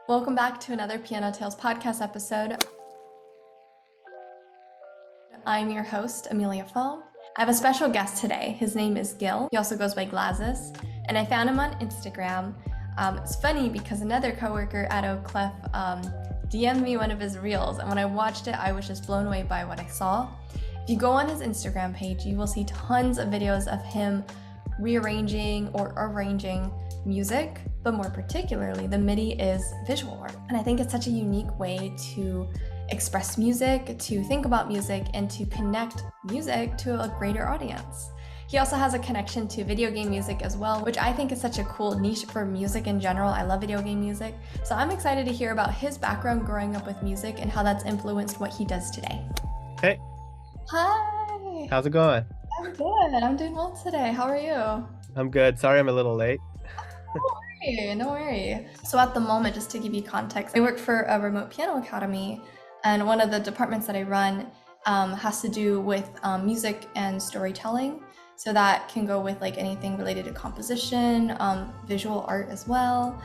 Welcome back to another PianoTales Podcast episode. I'm your host, Amelia. I have a special guest today. His name is Gil. He also goes by GLASYS, and I found him on Instagram. It's funny because another coworker at Oclef DM'd me one of his reels, and when I watched it, I was just blown away by what I saw. If you go on his Instagram page, you will see tons of videos of him rearranging or arranging music, but more particularly, the MIDI is visual art. And I think it's such a unique way to express music, to think about music, and to connect music to a greater audience. He also has a connection to video game music as well, which I think is such a cool niche for music in general. I love video game music. So I'm excited to hear about his background growing up with music and how that's influenced what he does today. Hey. Hi. How's it going? I'm good. I'm doing well today. How are you? I'm good. Sorry I'm a little late. No worry. So at the moment, just to give you context, I work for a remote piano academy, and one of the departments that I run has to do with music and storytelling. So that can go with like anything related to composition, visual art as well,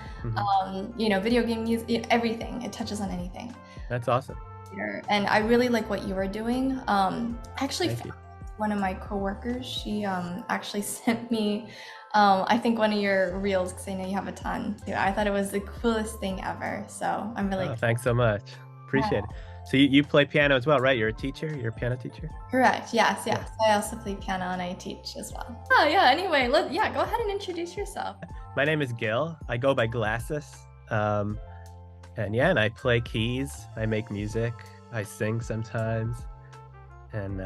video game music, everything. It touches on anything. That's awesome. And I really like what you are doing. Actually, Thank you. One of my coworkers, she actually sent me, I think one of your reels, because I know you have a ton. I thought it was the coolest thing ever. So I'm really Thanks so much. Appreciate it. So you play piano as well, right? You're a teacher? You're a piano teacher? Correct. Yes. So I also play piano and I teach as well. Oh yeah. Anyway, go ahead and introduce yourself. My name is Gil. I go by GLASYS. And I play keys. I make music. I sing sometimes. And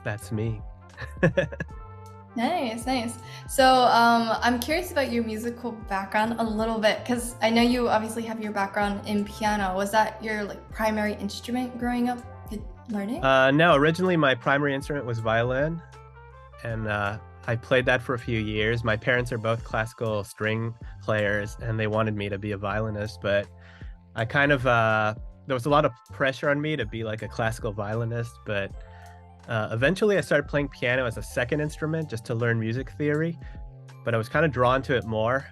that's me. Nice. So I'm curious about your musical background a little bit, because I know you obviously have your background in piano. Was that your primary instrument growing up learning? No, originally my primary instrument was violin, and I played that for a few years. My parents are both classical string players, and they wanted me to be a violinist, but I kind of there was a lot of pressure on me to be like a classical violinist, but eventually I started playing piano as a second instrument just to learn music theory, but I was kind of drawn to it more.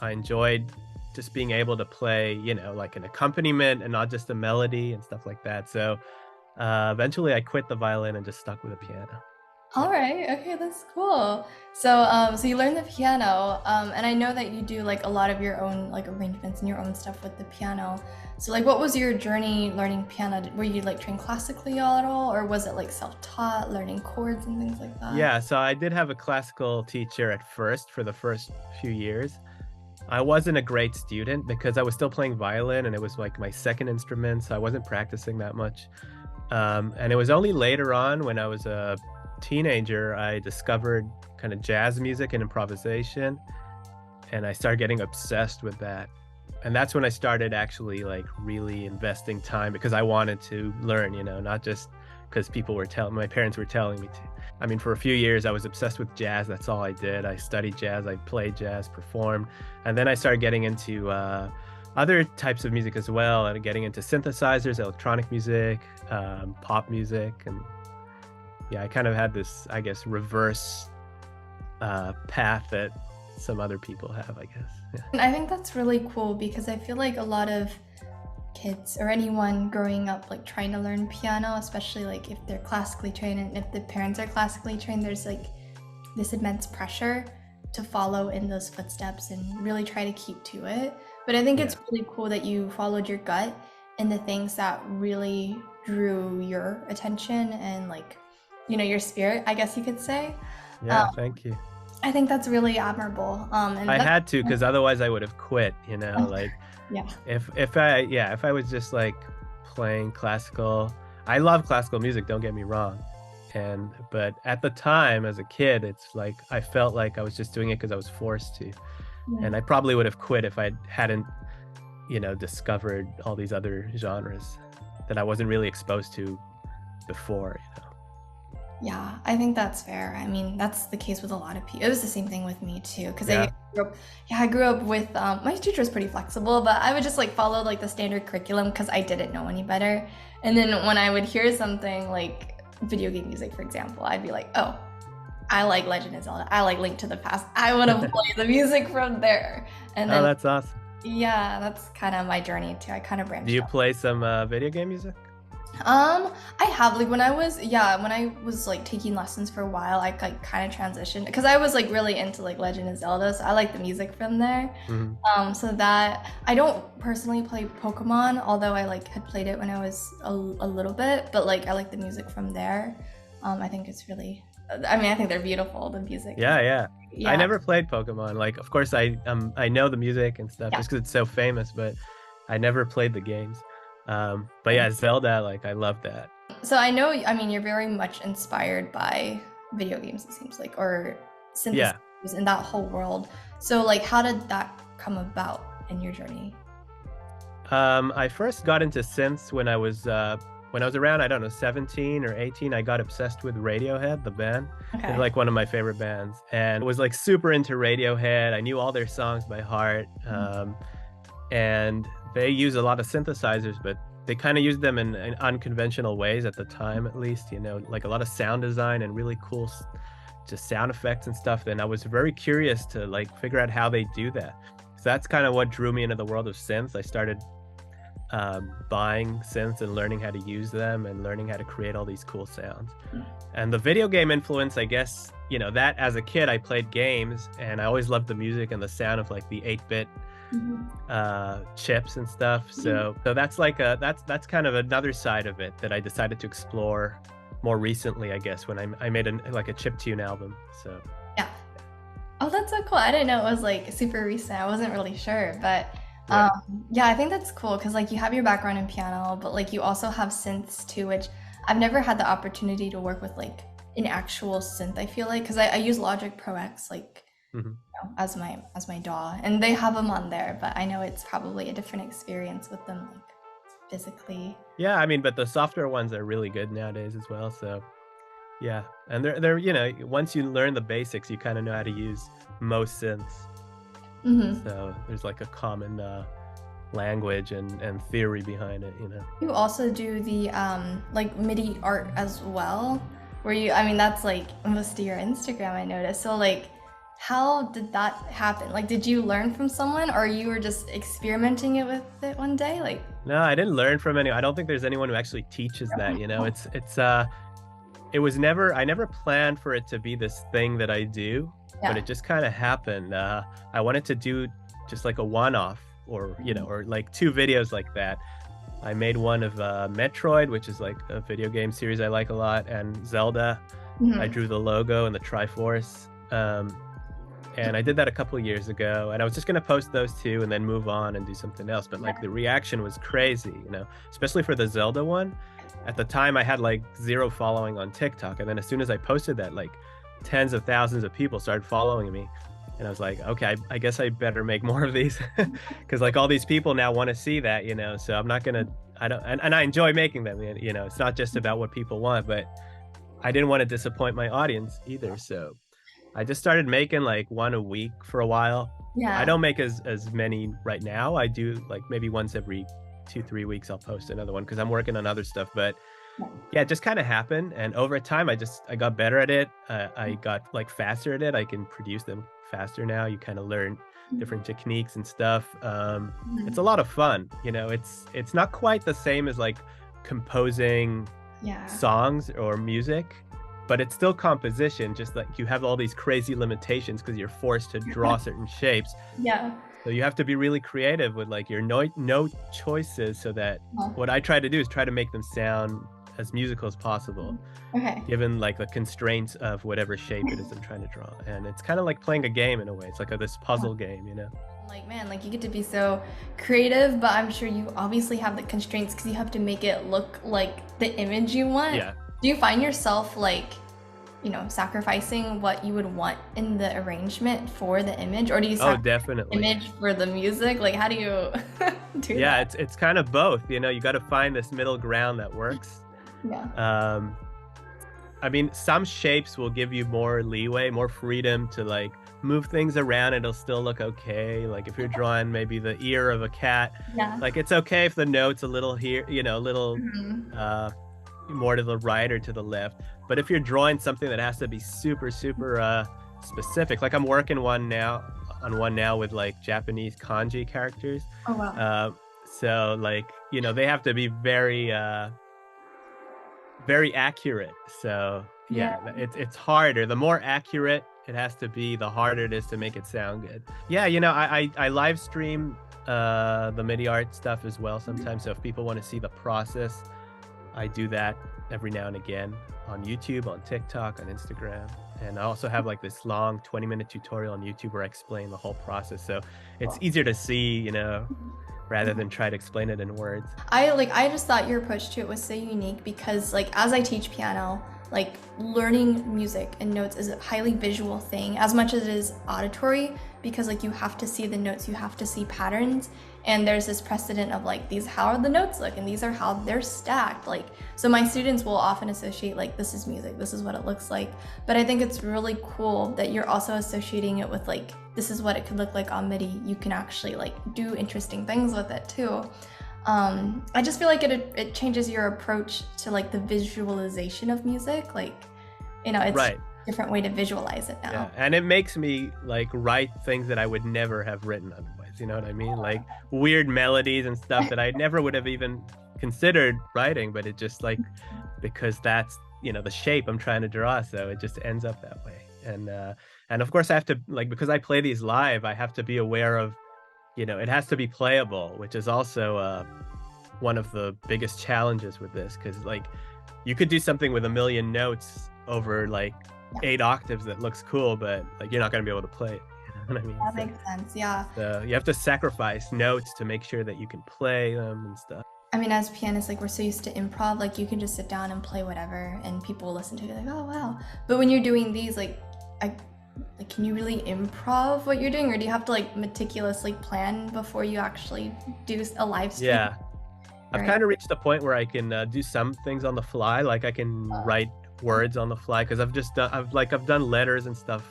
I enjoyed just being able to play, like an accompaniment and not just a melody and stuff like that. So eventually I quit the violin and just stuck with the piano. All right. Okay, that's cool. So you learned the piano, and I know that you do a lot of your own arrangements and your own stuff with the piano. So what was your journey learning piano? Were you trained classically at all, or was it self-taught, learning chords and things like that? Yeah, so I did have a classical teacher at first for the first few years. I wasn't a great student because I was still playing violin, and it was my second instrument, so I wasn't practicing that much. And it was only later on, when I was a teenager, I discovered kind of jazz music and improvisation, and I started getting obsessed with that. And that's when I started actually really investing time, because I wanted to learn, not just because my parents were telling me to. I mean, for a few years I was obsessed with jazz. That's all I did. I studied jazz, I played jazz, performed, and then I started getting into other types of music as well, and getting into synthesizers, electronic music, pop music. And I kind of had this, I guess, reverse path that some other people have, I guess. Yeah. And I think that's really cool, because I feel like a lot of kids or anyone growing up trying to learn piano, especially if they're classically trained and if the parents are classically trained, there's this immense pressure to follow in those footsteps and really try to keep to it. But I think it's really cool that you followed your gut and the things that really drew your attention and your spirit, I guess you could say. Yeah, thank you. I think that's really admirable. And I had to, because otherwise I would have quit, Yeah. If I was just playing classical. I love classical music, don't get me wrong. But at the time as a kid, it's I felt like I was just doing it because I was forced to. Yeah. And I probably would have quit if I hadn't, discovered all these other genres that I wasn't really exposed to before, Yeah, I think that's fair. I mean, that's the case with a lot of people. It was the same thing with me too, because I grew up with my teacher was pretty flexible, but I would just follow the standard curriculum because I didn't know any better. And then when I would hear something like video game music, for example, I'd be like, oh, I like Legend of Zelda. I like Link to the Past. I want to play the music from there. And then, that's awesome. Yeah, that's kind of my journey too. I kind of Do branched you out. play some video game music? I have like when I was like taking lessons for a while, I like kind of transitioned because I was like really into like Legend of Zelda, so I like the music from there. Hmm. So that I don't personally play Pokemon, although I like had played it when I was a little bit, but like I like the music from there. I think it's really, I mean, I think they're beautiful. The music is, Yeah, yeah. I yeah, never played Pokemon. Like, of course, I know the music and stuff yeah. just because it's so famous, but I never played the games. But yeah, Zelda, like I love that. So I know, I mean, you're very much inspired by video games, it seems like, or synthesis Yeah. in that whole world. So like, how did that come about in your journey? I first got into synths when I was around, I don't know, 17 or 18. I got obsessed with Radiohead, the band. They're Okay. like one of my favorite bands, and was like super into Radiohead. I knew all their songs by heart. And they use a lot of synthesizers, but they kind of used them in unconventional ways at the time, at least, like a lot of sound design and really cool just sound effects and stuff. Then I was very curious to like figure out how they do that. So that's kind of what drew me into the world of synths. I started buying synths and learning how to use them and learning how to create all these cool sounds. And the video game influence, I guess, that as a kid I played games and I always loved the music and the sound of like the 8-bit chips and stuff. So that's like that's kind of another side of it that I decided to explore more recently, I guess, when I made like a chiptune album. So Yeah. Oh, that's so cool. I didn't know it was like super recent. I wasn't really sure, but yeah. yeah, I think that's cool because like you have your background in piano, but like you also have synths too, which I've never had the opportunity to work with like an actual synth. I feel like because I use Logic Pro X like Mhm. as my DAW, and they have them on there, but I know it's probably a different experience with them like physically. Yeah, I mean, but the software ones are really good nowadays as well. So yeah, and they're once you learn the basics, you kind of know how to use most synths. Hmm. So there's like a common language and theory behind it. You also do the like MIDI art as well, where you, I mean, that's like most of your Instagram, I noticed. So like, how did that happen? Like, did you learn from someone, or you were just experimenting it with it one day? Like, No, I didn't learn from anyone. I don't think there's anyone who actually teaches that. It was never, I never planned for it to be this thing that I do, but yeah. it just kind of happened. I wanted to do just like a one-off, or or like two videos like that. I made one of Metroid, which is like a video game series I like a lot, and Zelda. I Hmm. drew the logo and the Triforce. And I did that a couple of years ago, and I was just gonna post those two and then move on and do something else. But like the reaction was crazy, especially for the Zelda one. At the time, I had like 0 following on TikTok, and then as soon as I posted that, like tens of thousands of people started following me, and I was like, okay, I guess I better make more of these because like all these people now want to see that, So I'm not gonna, I don't, and I enjoy making them. It's not just about what people want, but I didn't want to disappoint my audience either, so I just started making like one a week for a while. I Yeah. don't make as many right now. I do like maybe once every 2-3 weeks I'll post another one because I'm working on other stuff. But yeah, it just kind of happened, and over time I got better at it. I got like faster at it. I can produce them faster now. You kind of learn different techniques and stuff. It's a Mhm. lot of fun. It's not quite the same as like composing Yeah. songs or music, but it's still composition, just like you have all these crazy limitations because you're forced to draw certain shapes. Yeah. So you have to be really creative with like your no choices, so that Huh. what I try to do is try to make them sound as musical as possible, Okay. given like the constraints of whatever shape it is I'm trying to draw. And it's kind of like playing a game in a way. It's like this puzzle game. Like, man, like you get to be so creative, but I'm sure you obviously have the constraints because you have to make it look like the image you want. Yeah. Do you find yourself like, sacrificing what you would want in the arrangement for the image, or do you Oh, sacrifice the definitely. image for the music? Like, how do you do Yeah, that? it's kind of both. You got to find this middle ground that works. Yeah. Um, I mean, some shapes will give you more leeway, more freedom to like move things around. It'll still look okay. Like if you're drawing maybe the ear of a cat, Yeah. like it's okay if the note's a little here, a little Mhm. more to the right or to the left. But if you're drawing something that has to be super, super specific, like I'm working one now on one now with like Japanese kanji characters. Oh wow. So like, you know, they have to be very very accurate. So Yeah. yeah, it's harder. The more accurate it has to be, the harder it is to make it sound good. Yeah, you know, I live stream the MIDI art stuff as well sometimes. So if people want to see the process, I do that every now and again on YouTube, on TikTok, on Instagram. And I also have like this long 20-minute tutorial on YouTube where I explain the whole process. So it's easier to see, you know, rather than try to explain it in words. I just thought your approach to it was so unique because like as I teach piano, like learning music and notes is a highly visual thing as much as it is auditory, because like you have to see the notes, you have to see patterns, and there's this precedent of like these how the notes look and these are how they're stacked. Like, so my students will often associate like this is music, this is what it looks like, but I think it's really cool that you're also associating it with like this is what it could look like on MIDI. You can actually like do interesting things with it too. I just feel like it changes your approach to like the visualization of music. Like, you know, it's right. a different way to visualize it now. Yeah, and it makes me like write things that I would never have written otherwise. You know what I mean? Like weird melodies and stuff that I never would have even considered writing, but it just like, because that's, you know, the shape I'm trying to draw, so it just ends up that way. And of course I have to, like, because I play these live, I have to be aware of, you know, it has to be playable, which is also one of the biggest challenges with this, because like you could do something with 1 million notes over like 8 octaves that looks cool, but like you're not going to be able to play it. You know what I mean? That makes sense. Yeah. So you have to sacrifice notes to make sure that you can play them and stuff. I mean, as pianists, like we're so used to improv, like you can just sit down and play whatever and people will listen to it like, oh wow. But when you're doing these, like can you really improv what you're doing, or do you have to like meticulously plan before you actually do a live stream? Yeah, I've kind of reached the point where I can do some things on the fly. Like I can write words on the fly, because I've done letters and stuff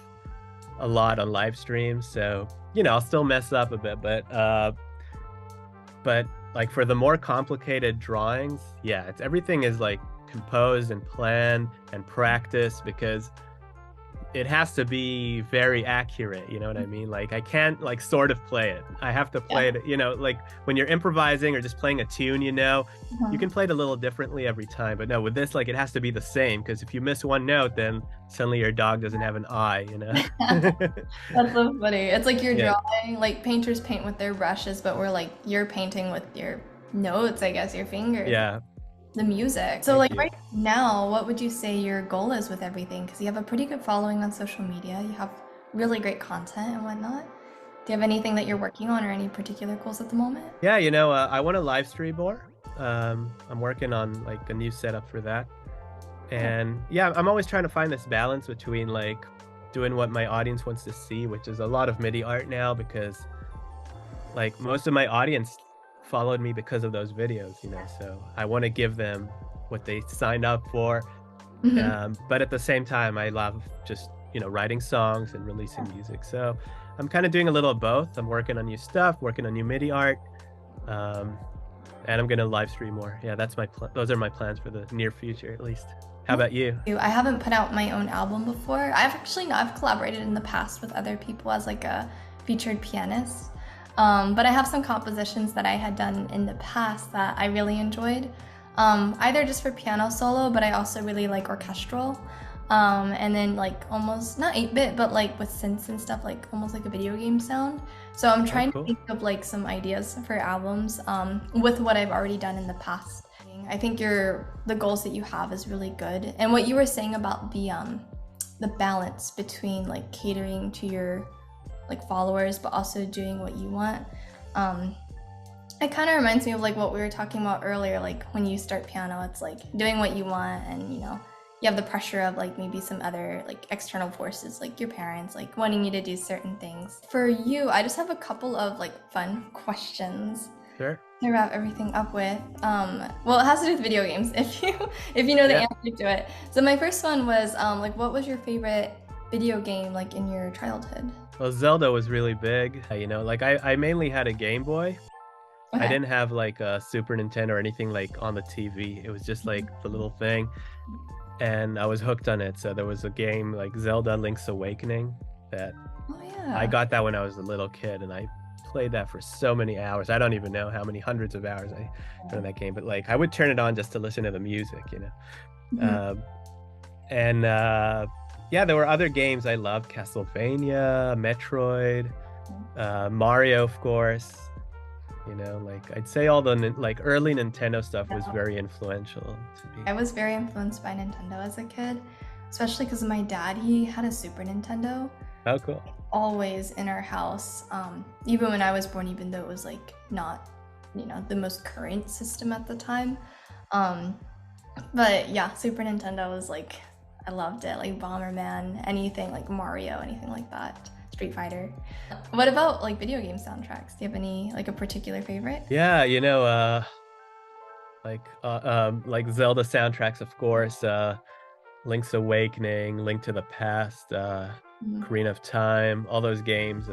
a lot on live streams. So, you know, I'll still mess up a bit, but like for the more complicated drawings, yeah, everything is like composed and planned and practiced, because it has to be very accurate, you know what I mean? Like I can't like sort of play it. I have to play it, you know, like when you're improvising or just playing a tune, you know, you can play it a little differently every time. But no, with this, like it has to be the same, because if you miss one note, then suddenly your dog doesn't have an eye, you know? That's so funny. It's like you're drawing, like painters paint with their brushes, but we're like, you're painting with your notes, I guess, your fingers. Yeah. The music. So like right now, what would you say your goal is with everything? Because you have a pretty good following on social media. You have really great content and whatnot. Do you have anything that you're working on or any particular goals at the moment? Yeah, you know, I want to live stream more. I'm working on like a new setup for that. And yeah, I'm always trying to find this balance between like doing what my audience wants to see, which is a lot of MIDI art now, because like most of my audience followed me because of those videos, you know, so I want to give them what they signed up for. But at the same time, I love just, you know, writing songs and releasing music. So I'm kind of doing a little of both. I'm working on new stuff, working on new MIDI art, and I'm going to live stream more. Yeah, that's those are my plans for the near future, at least. How about you? I haven't put out my own album before. I've collaborated in the past with other people as like a featured pianist. But I have some compositions that I had done in the past that I really enjoyed, either just for piano solo, but I also really like orchestral, and then like almost not 8-bit, but like with synths and stuff, like almost like a video game sound. So I'm trying to think of like some ideas for albums with what I've already done in the past. I think the goals that you have is really good, and what you were saying about the balance between like catering to your like followers but also doing what you want, it kind of reminds me of like what we were talking about earlier. Like when you start piano, it's like doing what you want, and you know, you have the pressure of like maybe some other like external forces, like your parents like wanting you to do certain things. For you, I just have a couple of like fun questions to wrap everything up with. Well, it has to do with video games if you know the answer to it. So my first one was like, what was your favorite video game like in your childhood? Well, Zelda was really big. You know, like I mainly had a Game Boy. I didn't have like a Super Nintendo or anything like on the TV. It was just like the little thing, and I was hooked on it. So there was a game like Zelda Link's Awakening that Oh yeah. I got that when I was a little kid, and I played that for so many hours. I don't even know how many hundreds of hours I put in that game, but like I would turn it on just to listen to the music, you know. Mhm. And yeah, there were other games I loved: Castlevania, Metroid, Mario, of course. You know, like I'd say all the like early Nintendo stuff was very influential to me. I was very influenced by Nintendo as a kid, especially because my dad, he had a Super Nintendo Oh, cool. always in our house, even when I was born, even though it was like not, the most current system at the time. But yeah, Super Nintendo was like, I loved it, like Bomberman, anything like Mario, anything like that, Street Fighter. What about like video game soundtracks? Do you have any, like a particular favorite? Yeah, you know, like Zelda soundtracks, of course. Link's Awakening, Link to the Past, Mhm. Ocarina of Time, all those games.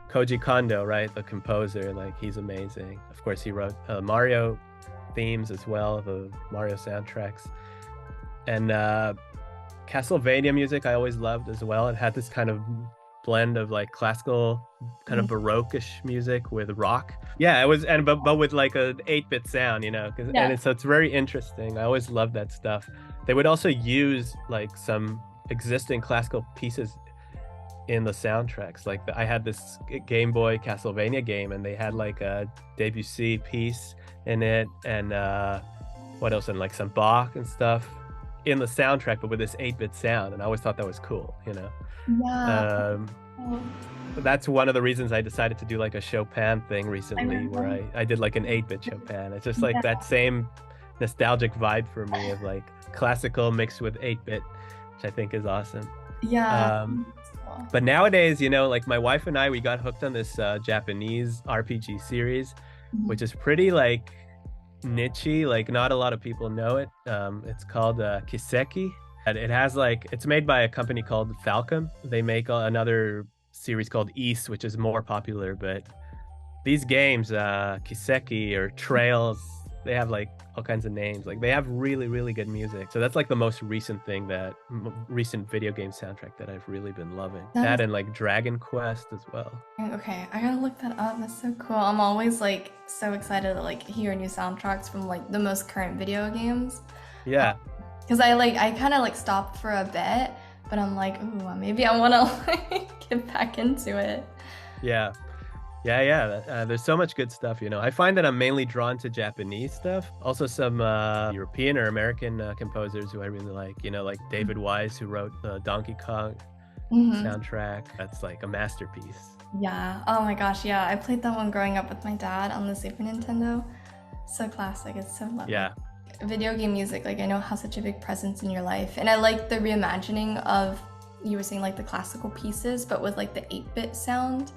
Koji Kondo, right, the composer, like he's amazing. Of course, he wrote Mario themes as well, the Mario soundtracks. And Castlevania music I always loved as well. It had this kind of blend of like classical, kind of baroque-ish music with rock. Yeah, it was, and but with like a 8-bit sound, you know, Yeah. and so it's very interesting. I always loved that stuff. They would also use like some existing classical pieces in the soundtracks. Like I had this Game Boy Castlevania game, and they had like a Debussy piece in it, and what else, and like some Bach and stuff in the soundtrack, but with this 8-bit sound. And I always thought that was cool, you know. Yeah. That's one of the reasons I decided to do like a Chopin thing recently, where I did like an 8-bit Chopin. It's just like that same nostalgic vibe for me of like classical mixed with 8-bit, which I think is awesome. Yeah. But nowadays, you know, like my wife and I, we got hooked on this Japanese RPG series, which is pretty like niche-y, like not a lot of people know it. It's called Kiseki. And it has like, it's made by a company called Falcom. They make another series called East, which is more popular. But these games, Kiseki or Trails, they have like all kinds of names. Like they have really, really good music. So that's like the most recent thing, that recent video game soundtrack that I've really been loving. That and like Dragon Quest as well. Okay, I gotta look that up. That's so cool. I'm always like so excited to like hear new soundtracks from like the most current video games. Yeah. Because I kind of like stopped for a bit, but I'm like, ooh, maybe I want to like get back into it. Yeah. There's so much good stuff, you know. I find that I'm mainly drawn to Japanese stuff. Also some European or American composers who I really like, you know, like David Wise, who wrote the Donkey Kong soundtrack. That's like a masterpiece. Yeah. Oh my gosh. Yeah. I played that one growing up with my dad on the Super Nintendo. So classic. It's so lovely. Yeah. Video game music, like I know, has such a big presence in your life, and I like the reimagining of, you were saying, like the classical pieces, but with like the 8-bit sound.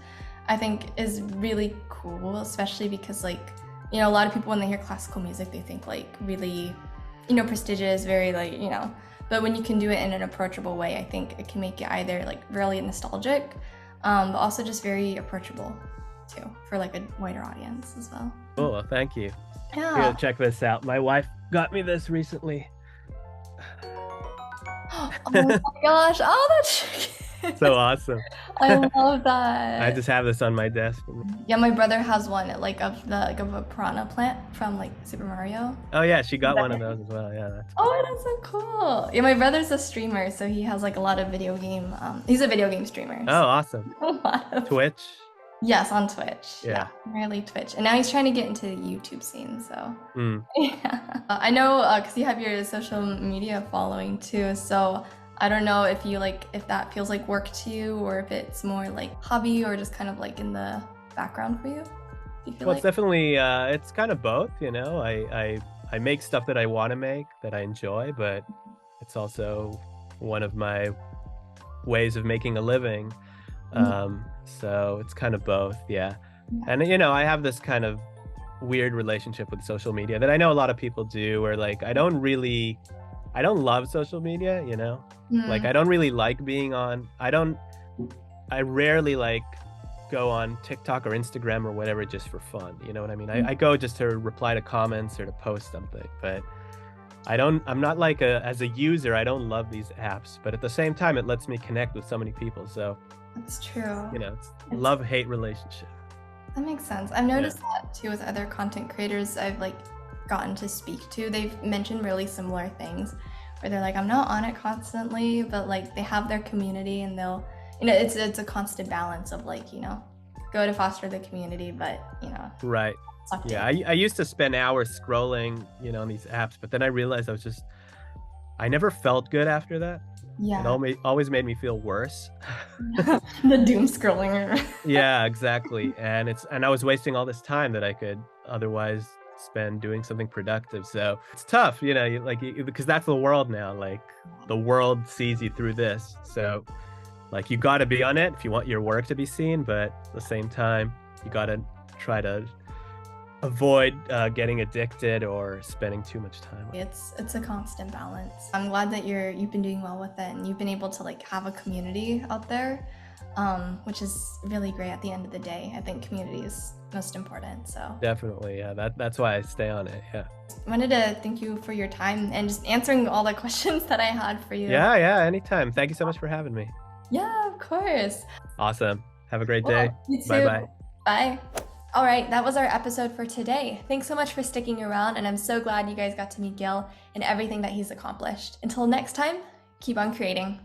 I think is really cool, especially because like, you know, a lot of people when they hear classical music, they think like really, you know, prestigious, very like, you know, but when you can do it in an approachable way, I think it can make it either like really nostalgic, but also just very approachable too for like a wider audience as well. Cool. Well, thank you. Yeah. Here, check this out. My wife got me this recently. Oh my gosh. Oh, that's so awesome. I love that. I just have this on my desk. Yeah, my brother has one like of a piranha plant from like Super Mario. Oh yeah, she got one of those as well. Yeah, that's cool. Oh, that's so cool. Yeah, my brother's a streamer, so he has like a lot of video game. He's a video game streamer. Oh, awesome. Twitch. Yes, on Twitch. Yeah, really Twitch. And now he's trying to get into the YouTube scene, so. Yeah. I know, because you have your social media following too, so I don't know if you like, if that feels like work to you, or if it's more like hobby, or just kind of like in the background for you. Do you feel it's definitely, it's kind of both, you know. I make stuff that I want to make, that I enjoy, but it's also one of my ways of making a living. So it's kind of both, yeah. And you know, I have this kind of weird relationship with social media that I know a lot of people do, where like I don't love social media, you know. Like I don't really like being on, I rarely like go on TikTok or Instagram or whatever just for fun, you know what I mean? I go just to reply to comments or to post something, but I'm not like as a user, I don't love these apps, but at the same time, it lets me connect with so many people. So, That's true. it's love-hate relationship. That makes sense. I've noticed that too with other content creators I've like gotten to speak to. They've mentioned really similar things where they're like, I'm not on it constantly, but like they have their community and they'll, it's a constant balance of like, go to foster the community, but Right. Yeah, I used to spend hours scrolling, on these apps, but then I realized I never felt good after that. Yeah. It always made me feel worse. The doom scrolling. Yeah, exactly. And I was wasting all this time that I could otherwise spend doing something productive. So it's tough, because that's the world now. Like the world sees you through this. So like you got to be on it if you want your work to be seen, but at the same time, you got to try to avoid getting addicted or spending too much time. It's a constant balance. I'm glad that you've been doing well with it and you've been able to like have a community out there, which is really great at the end of the day. I think community is most important. So definitely, yeah, that's why I stay on it. Yeah. I wanted to thank you for your time and just answering all the questions that I had for you. Yeah, anytime. Thank you so much for having me. Yeah, of course. Awesome. Have a great day. You too. Bye-bye. Bye. All right, that was our episode for today. Thanks so much for sticking around, and I'm so glad you guys got to meet Gil and everything that he's accomplished. Until next time, keep on creating.